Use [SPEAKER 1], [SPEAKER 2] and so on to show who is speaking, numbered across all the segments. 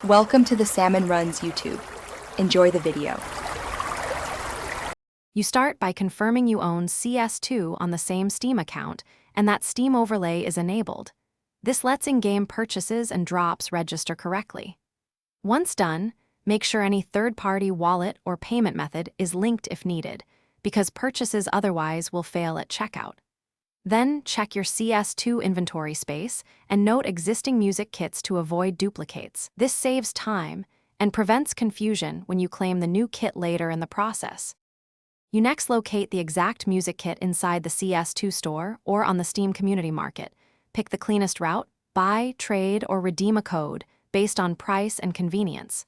[SPEAKER 1] Welcome to the Salmon Runs YouTube. Enjoy the video.
[SPEAKER 2] You start by confirming you own Cs2 on the same Steam account and that Steam overlay is enabled. This lets in-game purchases and drops register correctly. Once done, make sure any third-party wallet or payment method is linked if needed, because purchases otherwise will fail at checkout. Then check your Cs2 inventory space and note existing music kits to avoid duplicates. This saves time and prevents confusion when you claim the new kit later in the process. You next locate the exact music kit inside the Cs2 store or on the Steam Community Market. Pick the cleanest route, buy, trade, or redeem a code based on price and convenience.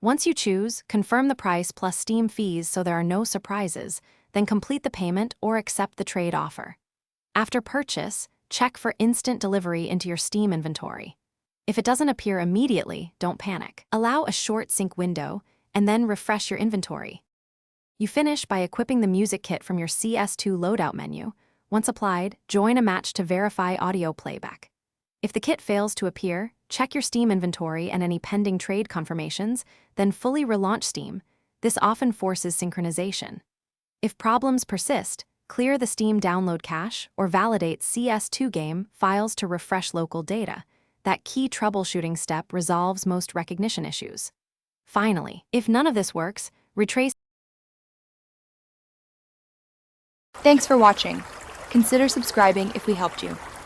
[SPEAKER 2] Once you choose, confirm the price plus Steam fees so there are no surprises, then complete the payment or accept the trade offer. After purchase, check for instant delivery into your Steam inventory. If it doesn't appear immediately, don't panic. Allow a short sync window and then refresh your inventory. You finish by equipping the music kit from your Cs2 loadout menu. Once applied, join a match to verify audio playback. If the kit fails to appear, check your Steam inventory and any pending trade confirmations, then fully relaunch Steam. This often forces synchronization. If problems persist, clear the Steam download cache or validate Cs2 game files to refresh local data. That key troubleshooting step resolves most recognition issues. Finally, if none of this works, retrace.
[SPEAKER 1] Thanks for watching. Consider subscribing if we helped you.